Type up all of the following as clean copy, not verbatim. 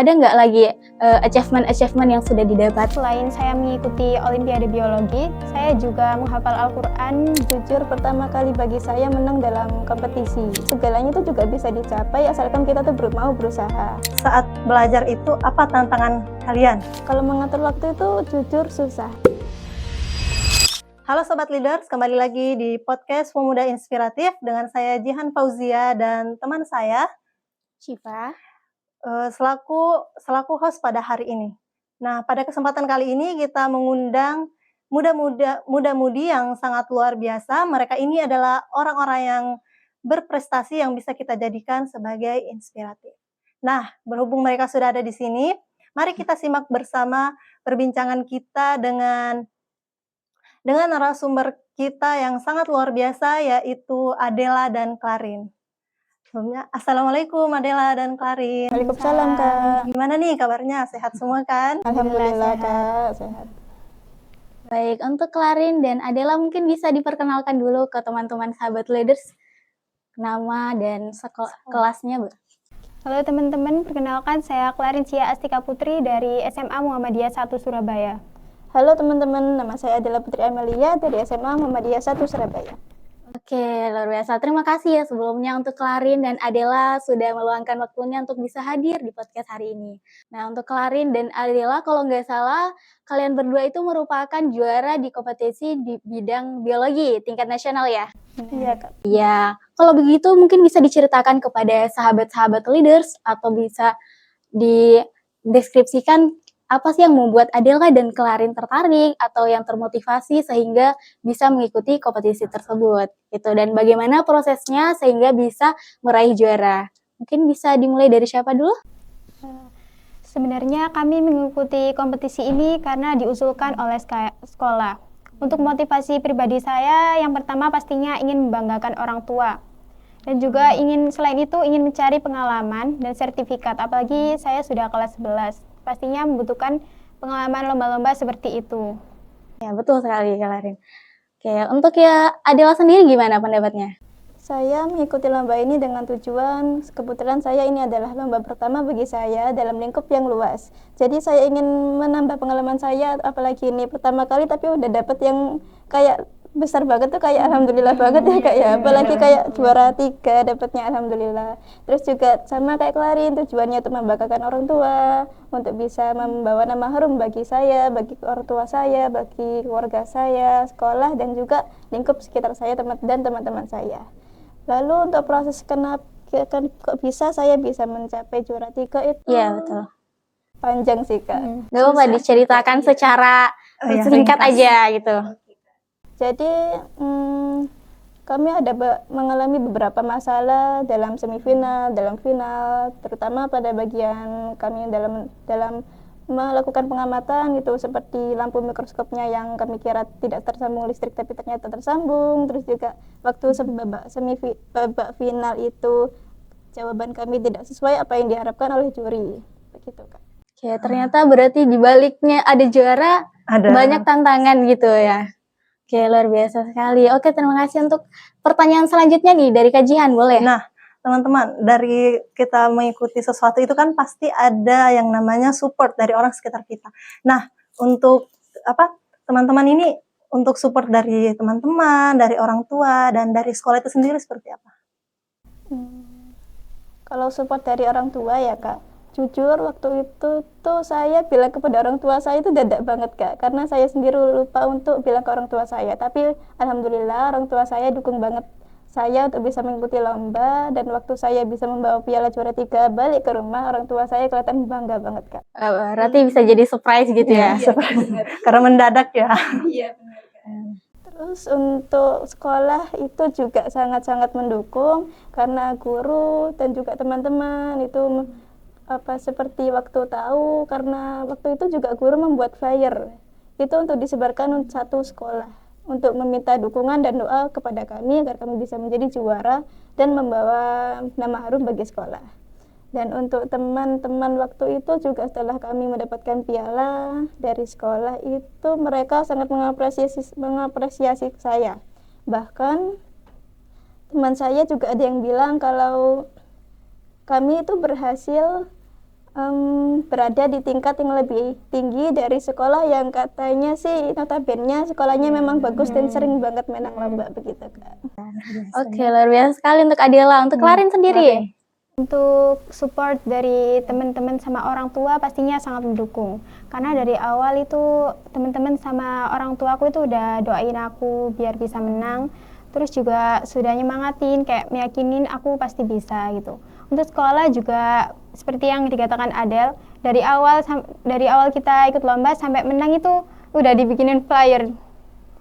Ada nggak lagi achievement yang sudah didapat? Selain saya mengikuti Olimpiade Biologi, saya juga menghafal Al-Quran. Jujur pertama kali bagi saya menang dalam kompetisi. Segalanya itu juga bisa dicapai asalkan kita tuh mau berusaha. Saat belajar itu apa tantangan kalian? Kalau mengatur waktu itu jujur susah. Halo Sobat Leaders, kembali lagi di podcast Pemuda Inspiratif dengan saya Jihan Fauzia dan teman saya Syifa. Selaku host pada hari ini. Nah, pada kesempatan kali ini kita mengundang muda-mudi yang sangat luar biasa. Mereka ini adalah orang-orang yang berprestasi yang bisa kita jadikan sebagai inspiratif. Nah, berhubung mereka sudah ada di sini, mari kita simak bersama perbincangan kita dengan narasumber kita yang sangat luar biasa, yaitu Adela dan Clarin. Sebelumnya, Assalamualaikum Adela dan Clarin. Waalaikumsalam Kak. Gimana nih kabarnya? Sehat semua kan? Alhamdulillah Kak, sehat. Baik, untuk Clarin dan Adela mungkin bisa diperkenalkan dulu ke teman-teman sahabat leaders, nama dan kelasnya, Bu. Halo teman-teman, perkenalkan saya Clarin Cia Astika Putri dari SMA Muhammadiyah 1 Surabaya. Halo teman-teman, nama saya Adela Putri Amelia dari SMA Muhammadiyah 1 Surabaya. Oke, luar biasa. Terima kasih ya sebelumnya untuk Clarin dan Adela sudah meluangkan waktunya untuk bisa hadir di podcast hari ini. Nah, untuk Clarin dan Adela, kalau nggak salah, kalian berdua itu merupakan juara di kompetisi di bidang biologi tingkat nasional ya? Iya Kak. Iya. Kalau begitu mungkin bisa diceritakan kepada sahabat-sahabat leaders atau bisa dideskripsikan apa sih yang membuat Adela dan Clarin tertarik atau yang termotivasi sehingga bisa mengikuti kompetisi tersebut gitu, dan bagaimana prosesnya sehingga bisa meraih juara. Mungkin bisa dimulai dari siapa dulu? Sebenarnya kami mengikuti kompetisi ini karena diusulkan oleh sekolah. Untuk motivasi pribadi saya, yang pertama pastinya ingin membanggakan orang tua. Dan juga selain itu ingin mencari pengalaman dan sertifikat, apalagi saya sudah kelas 11. Pastinya membutuhkan pengalaman lomba-lomba seperti itu. Ya, betul sekali, Clarin. Oke, untuk ya Adela sendiri gimana pendapatnya? Saya mengikuti lomba ini dengan tujuan, kebetulan saya ini adalah lomba pertama bagi saya dalam lingkup yang luas. Jadi saya ingin menambah pengalaman saya, apalagi ini pertama kali tapi udah dapet yang kayak besar banget tuh, kayak alhamdulillah banget ya Kak ya. Apalagi kayak juara 3 dapatnya alhamdulillah. Terus juga sama kayak Clarin, tujuannya untuk membanggakan orang tua, untuk bisa membawa nama harum bagi saya, bagi orang tua saya, bagi keluarga saya, sekolah dan juga lingkup sekitar saya dan teman-teman saya. Lalu untuk proses kok bisa saya bisa mencapai juara 3 itu? Iya, betul. Panjang sih Kak. Gak apa-apa diceritakan secara singkat aja gitu. Jadi kami ada mengalami beberapa masalah dalam semifinal, dalam final, terutama pada bagian kami dalam melakukan pengamatan gitu, seperti lampu mikroskopnya yang kami kira tidak tersambung listrik tapi ternyata tersambung. Terus juga waktu babak final itu jawaban kami tidak sesuai apa yang diharapkan oleh juri, begitu Kak. Oke, ternyata berarti di baliknya ada juara, banyak tantangan gitu ya. Oke, luar biasa sekali. Oke, terima kasih. Untuk pertanyaan selanjutnya nih dari Kak Jihan, boleh? Nah, teman-teman, dari kita mengikuti sesuatu itu kan pasti ada yang namanya support dari orang sekitar kita. Nah, untuk teman-teman ini, untuk support dari teman-teman, dari orang tua, dan dari sekolah itu sendiri seperti apa? Kalau support dari orang tua ya Kak, jujur waktu itu tuh saya bilang kepada orang tua saya itu dadak banget Kak, karena saya sendiri lupa untuk bilang ke orang tua saya. Tapi alhamdulillah orang tua saya dukung banget saya untuk bisa mengikuti lomba, dan waktu saya bisa membawa piala juara 3 balik ke rumah, orang tua saya kelihatan bangga banget Kak. Berarti bisa jadi surprise gitu ya? Karena mendadak ya. Iya benar Kak. Terus untuk sekolah itu juga sangat-sangat mendukung, karena guru dan juga teman-teman itu seperti waktu tahu, karena waktu itu juga guru membuat flyer itu untuk disebarkan satu sekolah untuk meminta dukungan dan doa kepada kami agar kami bisa menjadi juara dan membawa nama harum bagi sekolah. Dan untuk teman-teman waktu itu juga setelah kami mendapatkan piala dari sekolah itu mereka sangat mengapresiasi saya. Bahkan teman saya juga ada yang bilang kalau kami itu berhasil berada di tingkat yang lebih tinggi dari sekolah yang katanya sih notabene sekolahnya memang bagus dan sering banget menang lomba begitu Kak. Oke, luar biasa sekali untuk Adela. Untuk Klarin sendiri? Untuk support dari teman-teman sama orang tua pastinya sangat mendukung. Karena dari awal itu teman-teman sama orang tua aku itu udah doain aku biar bisa menang. Terus juga sudah nyemangatin, kayak meyakinin aku pasti bisa gitu. Untuk sekolah juga seperti yang dikatakan Adel, dari awal kita ikut lomba sampai menang itu udah dibikinin flyer.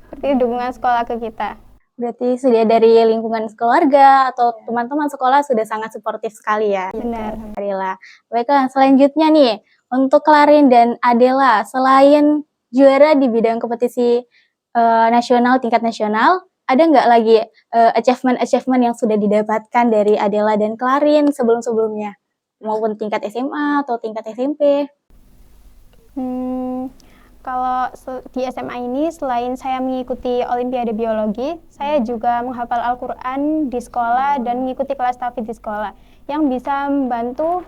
Seperti dukungan sekolah ke kita. Berarti sudah dari lingkungan keluarga atau teman-teman sekolah sudah sangat suportif sekali ya. Benar. Adela. Baiklah, selanjutnya nih, untuk Klarin dan Adela, selain juara di bidang kompetisi nasional, tingkat nasional, ada nggak lagi achievement yang sudah didapatkan dari Adela dan Klarin sebelum-sebelumnya? Maupun tingkat SMA atau tingkat SMP? Kalau di SMA ini, selain saya mengikuti Olimpiade Biologi, saya juga menghafal Al-Quran di sekolah dan mengikuti kelas tahfidz di sekolah, yang bisa membantu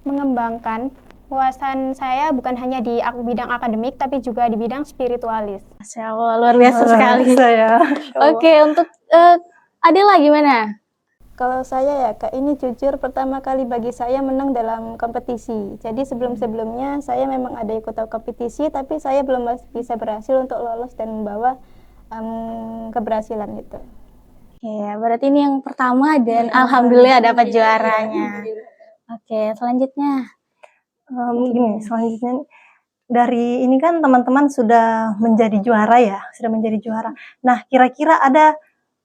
mengembangkan wawasan saya bukan hanya di bidang akademik, tapi juga di bidang spiritualis. Masya Allah, luar biasa sekali. Saya. Oke, untuk Adela gimana? Kalau saya ya Kak, ini jujur pertama kali bagi saya menang dalam kompetisi. Jadi sebelum-sebelumnya saya memang ada ikut kompetisi, tapi saya belum bisa berhasil untuk lolos dan membawa keberhasilan itu. Ya, berarti ini yang pertama dan alhamdulillah dapat juaranya. Oke, selanjutnya. Selanjutnya dari ini kan teman-teman sudah menjadi juara ya, Nah, kira-kira ada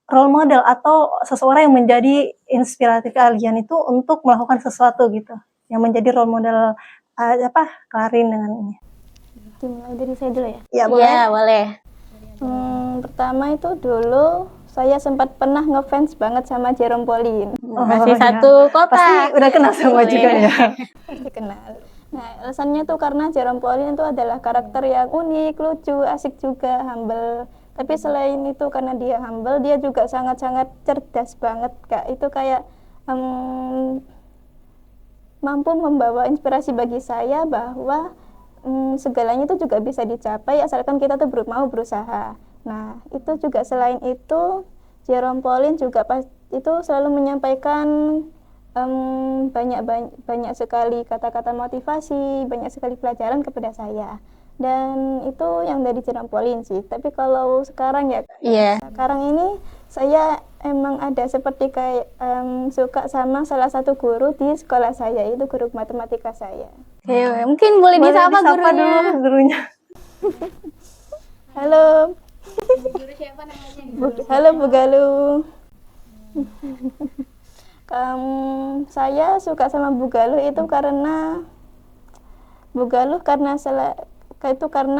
role model atau seseorang yang menjadi inspiratif kalian itu untuk melakukan sesuatu gitu, yang menjadi role model Klarin dengan ini. Dimulai dari saya dulu ya? Ya, boleh. Ya, boleh. Pertama itu dulu saya sempat pernah ngefans banget sama Jerome Pauline. Masih satu kota. Pasti udah kenal semua juga ya. Pasti kenal. Nah, alasannya tuh karena Jerome Pauline itu adalah karakter yang unik, lucu, asik juga, humble. Tapi selain itu karena dia humble, dia juga sangat-sangat cerdas banget Kak. Itu kayak mampu membawa inspirasi bagi saya bahwa segalanya itu juga bisa dicapai asalkan kita tuh mau berusaha. Nah, itu juga selain itu Jerome Pauline juga itu selalu menyampaikan banyak sekali kata-kata motivasi, banyak sekali pelajaran kepada saya. Dan itu yang dari Jerome Pauline sih. Tapi kalau sekarang ya, sekarang ini saya emang ada seperti kayak suka sama salah satu guru di sekolah saya, itu guru matematika saya. Oke, mungkin boleh disapa gurunya. Halo. Guru siapa namanya? Halo Bu Galuh. Saya suka sama Bu Galuh itu karena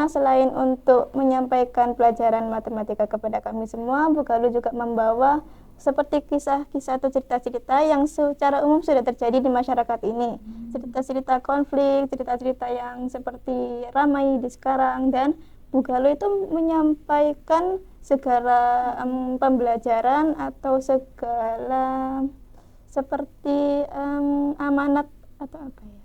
selain untuk menyampaikan pelajaran matematika kepada kami semua, Bu Galuh juga membawa seperti kisah-kisah atau cerita-cerita yang secara umum sudah terjadi di masyarakat ini. Cerita-cerita konflik, cerita-cerita yang seperti ramai di sekarang, dan Bu Galuh itu menyampaikan segala pembelajaran atau segala seperti amanat atau apa ya,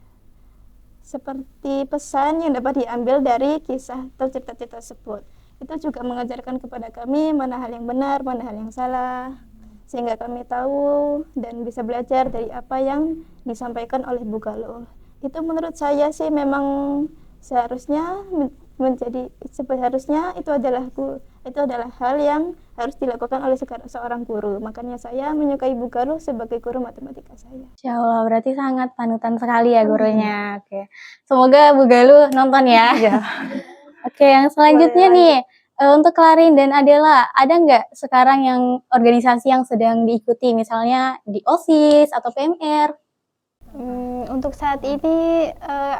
seperti pesan yang dapat diambil dari kisah atau cerita-cerita tersebut. Itu juga mengajarkan kepada kami mana hal yang benar, mana hal yang salah, sehingga kami tahu dan bisa belajar dari apa yang disampaikan oleh Bu Galuh. Itu menurut saya sih memang seharusnya itu adalah hal yang harus dilakukan oleh seorang guru. Makanya saya menyukai Bu Galuh sebagai guru matematika saya. Insya Allah, berarti sangat panutan sekali ya gurunya. Oke, semoga Bu Galuh nonton ya. Oke, yang selanjutnya nih, untuk Klarin dan Adela, ada nggak sekarang yang organisasi yang sedang diikuti, misalnya di OSIS atau PMR? Untuk saat ini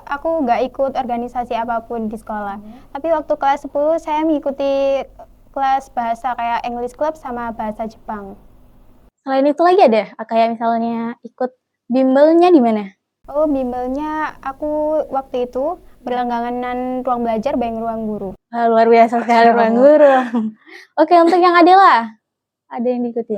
aku nggak ikut organisasi apapun di sekolah. Tapi waktu kelas 10 saya mengikuti kelas bahasa kayak English Club sama bahasa Jepang. Selain itu lagi ada? Kayak misalnya ikut bimbelnya di mana? Oh, bimbelnya aku waktu itu berlangganan ruang belajar bareng ruang guru. Luar biasa sekali ruang guru. Oke, untuk yang Adela, ada yang diikuti?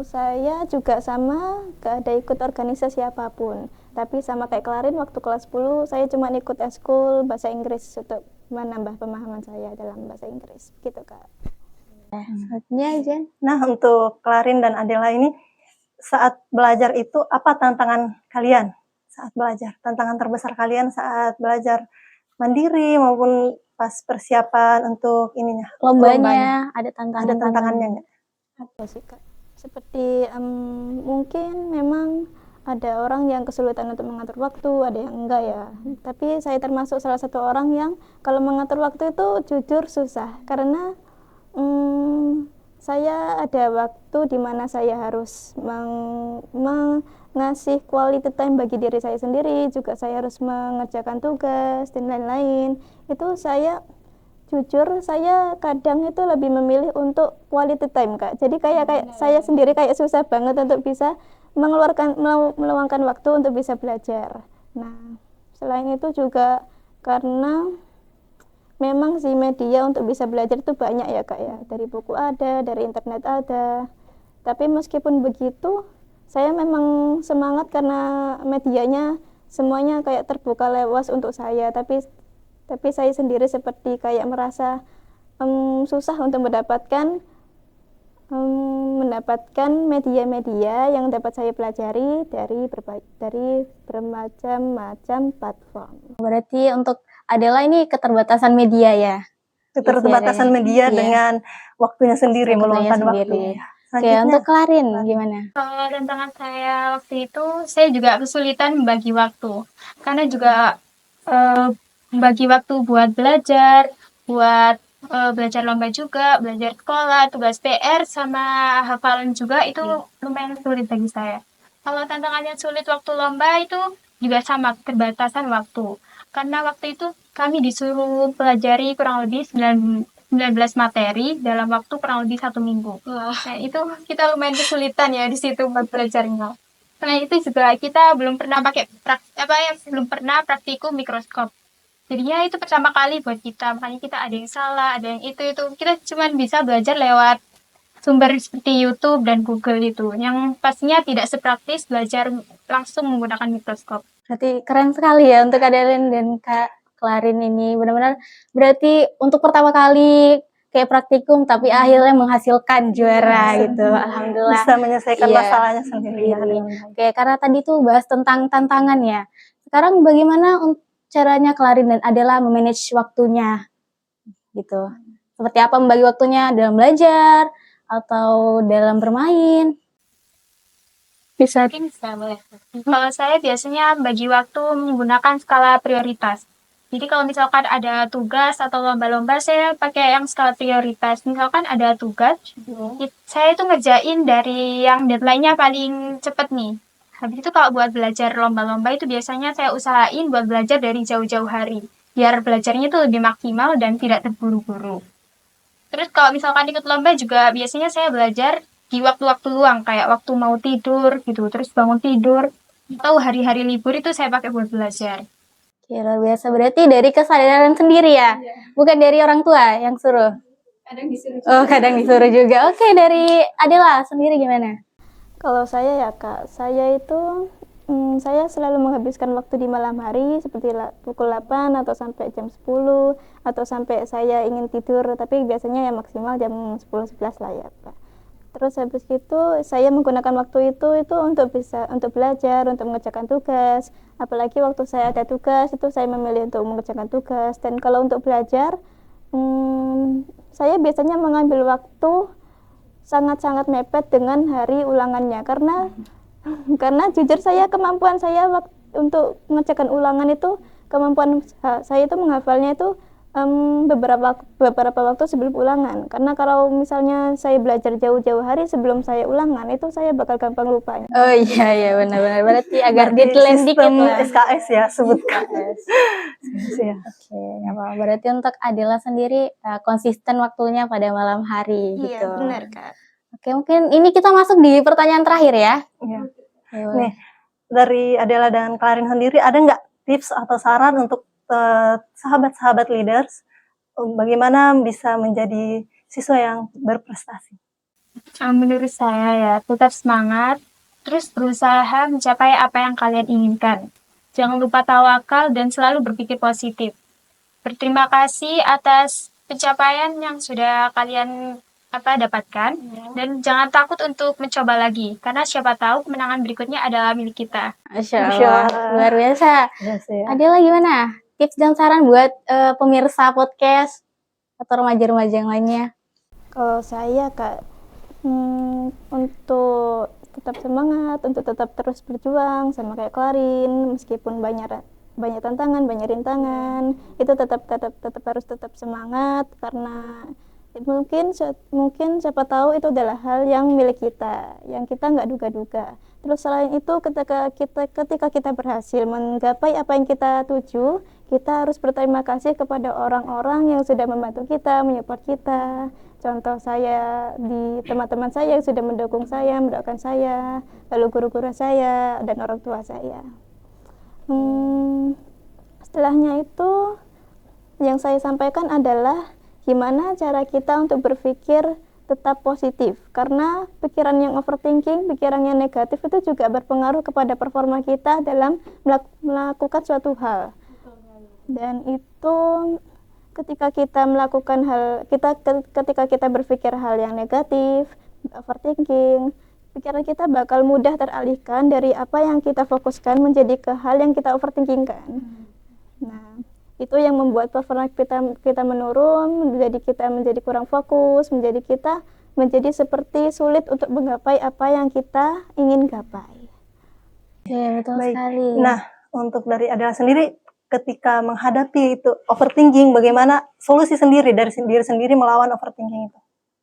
Saya juga sama, gak ada ikut organisasi apapun. Tapi sama kayak Klarin waktu kelas 10 saya cuma ikut eskul bahasa Inggris untuk menambah pemahaman saya dalam bahasa Inggris gitu Kak. Ya, Jen. Nah, untuk Klarin dan Adela ini saat belajar itu apa tantangan kalian saat belajar? Tantangan terbesar kalian saat belajar mandiri maupun pas persiapan untuk ininya, Lombanya ada ada tantangan tantangannya nggak? Apa sih Kak? Seperti mungkin memang ada orang yang kesulitan untuk mengatur waktu, ada yang enggak ya. Tapi saya termasuk salah satu orang yang kalau mengatur waktu itu jujur susah karena saya ada waktu di mana saya harus mengasih quality time bagi diri saya sendiri, juga saya harus mengerjakan tugas dan lain-lain. Itu saya jujur saya kadang itu lebih memilih untuk quality time Kak. Jadi kayak saya sendiri kayak susah banget untuk bisa meluangkan waktu untuk bisa belajar. Nah, selain itu juga karena memang sih media untuk bisa belajar itu banyak ya Kak ya. Dari buku ada, dari internet ada. Tapi meskipun begitu, saya memang semangat karena medianya semuanya kayak terbuka luas untuk saya. Tapi saya sendiri seperti kayak merasa susah untuk mendapatkan media-media yang dapat saya pelajari dari bermacam-macam platform. Berarti untuk Adela ini keterbatasan media ya? Keterbatasan media Iya. dengan waktunya sendiri, Waktunya meluangkan sendiri. waktu. Oke, Selanjutnya, untuk Klarin gimana? Kalau tantangan saya waktu itu, saya juga kesulitan membagi waktu. Karena juga membagi waktu buat belajar, buat belajar lomba juga, belajar sekolah, tugas PR, sama hafalan juga, itu lumayan sulit bagi saya. Kalau tantangannya sulit waktu lomba itu juga sama, keterbatasan waktu. Karena waktu itu kami disuruh pelajari kurang lebih 19 materi dalam waktu kurang lebih 1 minggu. Nah, itu kita lumayan kesulitan ya di situ buat belajarnya. Selain itu juga kita belum pernah belum pernah praktikum mikroskop. Jadinya itu pertama kali buat kita, makanya kita ada yang salah, ada yang itu. Kita cuma bisa belajar lewat sumber seperti YouTube dan Google itu, yang pastinya tidak sepraktis belajar langsung menggunakan mikroskop. Berarti keren sekali ya untuk Adeline dan Kak Klarin ini. Benar-benar berarti untuk pertama kali kayak praktikum tapi akhirnya menghasilkan juara gitu. Alhamdulillah. bisa menyelesaikan Iya. masalahnya sendiri. Ya, Sendiri. dengan baik. Oke, karena tadi tuh bahas tentang tantangan ya. Sekarang bagaimana caranya Klarin dan Adela memanage waktunya gitu? Seperti apa membagi waktunya dalam belajar atau dalam bermain? Bisa boleh. Kalau saya biasanya bagi waktu menggunakan skala prioritas. Jadi kalau misalkan ada tugas atau lomba-lomba, saya pakai yang skala prioritas. Misalkan ada tugas, saya itu ngerjain dari yang deadline-nya paling cepet nih. Habis itu kalau buat belajar lomba-lomba itu biasanya saya usahain buat belajar dari jauh-jauh hari. Biar belajarnya itu lebih maksimal dan tidak terburu-buru. Terus kalau misalkan ikut lomba juga biasanya saya belajar di waktu-waktu luang, kayak waktu mau tidur gitu, terus bangun tidur, atau hari-hari libur itu saya pakai buat belajar. Oke, luar biasa. Berarti dari kesadaran sendiri ya? Bukan dari orang tua yang suruh? Kadang disuruh Oh, kadang disuruh juga. Oke, dari Adela sendiri gimana? Kalau saya ya Kak, saya itu saya selalu menghabiskan waktu di malam hari seperti pukul 8 atau sampai jam 10 atau sampai saya ingin tidur, tapi biasanya ya maksimal jam 10-11 lah ya Kak. Terus habis itu saya menggunakan waktu itu untuk belajar, untuk mengerjakan tugas. Apalagi waktu saya ada tugas itu saya memilih untuk mengerjakan tugas. Dan kalau untuk belajar, saya biasanya mengambil waktu sangat-sangat mepet dengan hari ulangannya karena jujur saya kemampuan saya untuk mengerjakan ulangan itu kemampuan saya itu menghafalnya itu beberapa waktu sebelum ulangan, karena kalau misalnya saya belajar jauh-jauh hari sebelum saya ulangan itu saya bakal gampang lupanya. Oh iya benar-benar. Berarti agar Berarti deadline dikit sistem lah. SKS ya, sebutkan. Ya. Oke, nggak apa-apa. Berarti untuk Adela sendiri konsisten waktunya pada malam hari gitu. Iya benar Kak. Oke, mungkin ini kita masuk di pertanyaan terakhir ya. Ya. Ayo. Nih, dari Adela dan Klarin sendiri ada nggak tips atau saran untuk sahabat-sahabat leaders bagaimana bisa menjadi siswa yang berprestasi? Menurut saya ya tetap semangat, Terus berusaha mencapai apa yang kalian inginkan. Jangan lupa tawakal dan selalu berpikir positif. Berterima kasih atas pencapaian yang sudah kalian dapatkan, dan jangan takut untuk mencoba lagi karena siapa tahu kemenangan berikutnya adalah milik kita. Masya Masya Allah, Allah. luar biasa. Yes, ya. Adela gimana? Tips dan saran buat pemirsa podcast atau remaja-remaja yang lainnya? Kalau saya Kak, untuk tetap semangat, untuk tetap terus berjuang sama kayak Klarin, meskipun banyak tantangan, banyak rintangan, itu tetap harus tetap semangat karena mungkin siapa tahu itu adalah hal yang milik kita, yang kita nggak duga-duga. Terus selain itu ketika kita berhasil menggapai apa yang kita tuju, kita harus berterima kasih kepada orang-orang yang sudah membantu kita, menyupport kita. Contoh saya di teman-teman saya yang sudah mendukung saya, mendoakan saya, lalu guru-guru saya dan orang tua saya. Setelahnya itu yang saya sampaikan adalah gimana cara kita untuk berpikir tetap positif, karena pikiran yang overthinking, pikiran yang negatif itu juga berpengaruh kepada performa kita dalam melakukan suatu hal. Dan itu ketika kita berpikir hal yang negatif, overthinking, pikiran kita bakal mudah teralihkan dari apa yang kita fokuskan menjadi ke hal yang kita overthinkingkan. Nah, itu yang membuat performa kita menurun, kita menjadi kurang fokus, menjadi seperti sulit untuk menggapai apa yang kita ingin gapai. Oke, betul Baik. sekali. Nah, untuk dari Adela sendiri, ketika menghadapi itu overthinking, bagaimana solusi sendiri dari diri sendiri melawan overthinking itu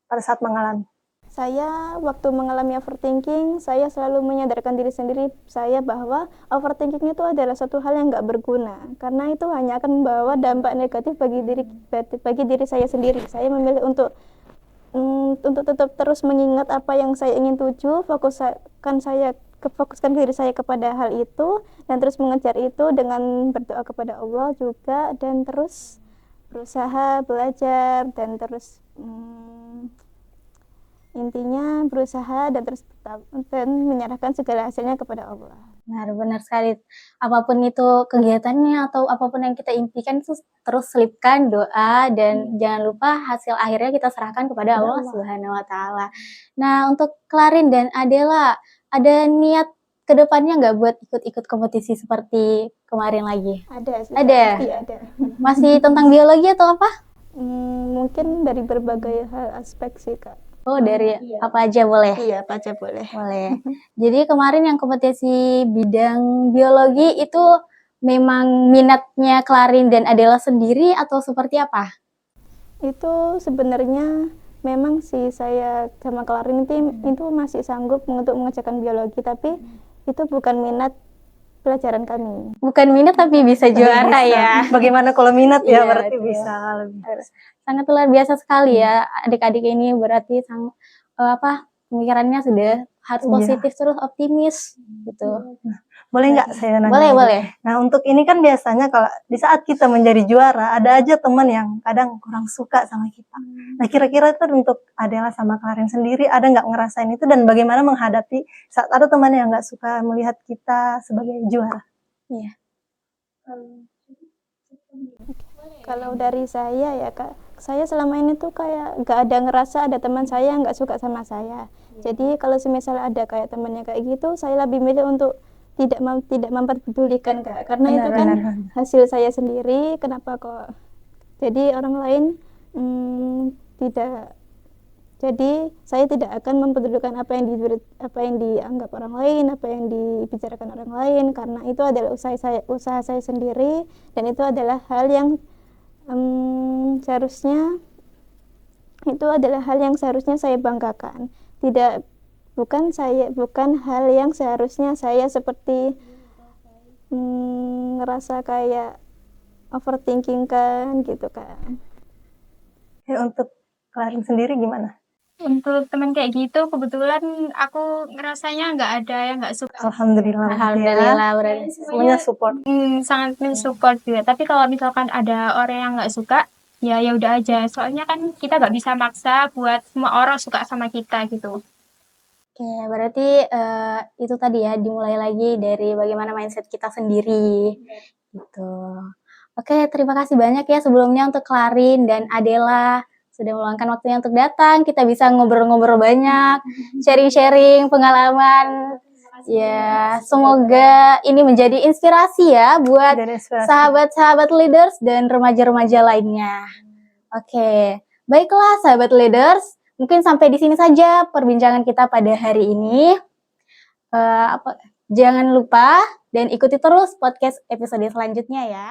pada saat mengalami? Saya waktu mengalami overthinking, saya selalu menyadarkan diri sendiri saya bahwa overthinking itu adalah satu hal yang nggak berguna, karena itu hanya akan membawa dampak negatif bagi diri saya sendiri. Saya memilih untuk tetap terus mengingat apa yang saya ingin tuju, fokuskan diri saya kepada hal itu, dan terus mengejar itu dengan berdoa kepada Allah juga, dan terus berusaha belajar, dan terus intinya berusaha dan terus tetap dan menyerahkan segala hasilnya kepada Allah. Benar sekali. Apapun itu kegiatannya atau apapun yang kita impikan itu terus selipkan doa dan jangan lupa hasil akhirnya kita serahkan kepada Allah Subhanahu wa taala. Nah, untuk Klarin dan Adela, ada niat kedepannya nggak buat ikut-ikut kompetisi seperti kemarin lagi? Ada. Ada. Iya, ada. Masih tentang biologi atau apa? Mungkin dari berbagai hal aspek sih Kak. Oh, dari apa aja boleh? Iya, apa aja boleh. Boleh. Jadi kemarin yang kompetisi bidang biologi itu memang minatnya Klarin dan Adela sendiri atau seperti apa? Itu sebenarnya memang sih saya sama Klarin itu masih sanggup untuk mengerjakan biologi, tapi itu bukan minat pelajaran kami. Bukan minat tapi bisa juara ya. Bagaimana kalau minat ya, Iya, berarti betul. bisa lebih. Sangat luar biasa sekali ya adik-adik ini, berarti pemikirannya sudah harus positif terus optimis gitu. Boleh nggak saya nanya? Boleh. Nah, untuk ini kan biasanya kalau di saat kita menjadi juara, ada aja teman yang kadang kurang suka sama kita. Nah, kira-kira itu untuk Adela sama Klarin sendiri, ada nggak ngerasain itu dan bagaimana menghadapi saat ada teman yang nggak suka melihat kita sebagai juara? Iya. Kalau dari saya ya Kak, saya selama ini tuh kayak nggak ada ngerasa ada teman saya yang nggak suka sama saya. Jadi kalau semisal ada kayak temannya kayak gitu, saya lebih milih untuk tidak memperdulikan Kak, karena itu kan hasil saya sendiri. Kenapa kok jadi orang lain tidak? Jadi saya tidak akan mempedulikan apa yang dianggap orang lain, apa yang dibicarakan orang lain, karena itu adalah usaha saya sendiri, dan itu adalah hal yang seharusnya saya banggakan. Bukan hal yang seharusnya saya seperti ngerasa kayak overthinking kan gitu kan. Untuk Klarin sendiri gimana? Untuk teman kayak gitu, kebetulan aku ngerasanya nggak ada yang nggak suka. Alhamdulillah. Alhamdulillah berarti Semuanya support. Sangat mensupport juga. Tapi kalau misalkan ada orang yang nggak suka, ya udah aja. Soalnya kan kita nggak bisa maksa buat semua orang suka sama kita gitu. Oke, berarti, itu tadi ya, dimulai lagi dari bagaimana mindset kita sendiri, gitu. Oke, terima kasih banyak ya sebelumnya untuk Clarin dan Adela, sudah meluangkan waktunya untuk datang, kita bisa ngobrol-ngobrol banyak, sharing-sharing pengalaman. Ya, semoga ini menjadi inspirasi ya buat Jadi inspirasi. sahabat-sahabat leaders dan remaja-remaja lainnya. Oke, baiklah sahabat leaders, mungkin sampai di sini saja perbincangan kita pada hari ini. Jangan lupa dan ikuti terus podcast episode selanjutnya ya.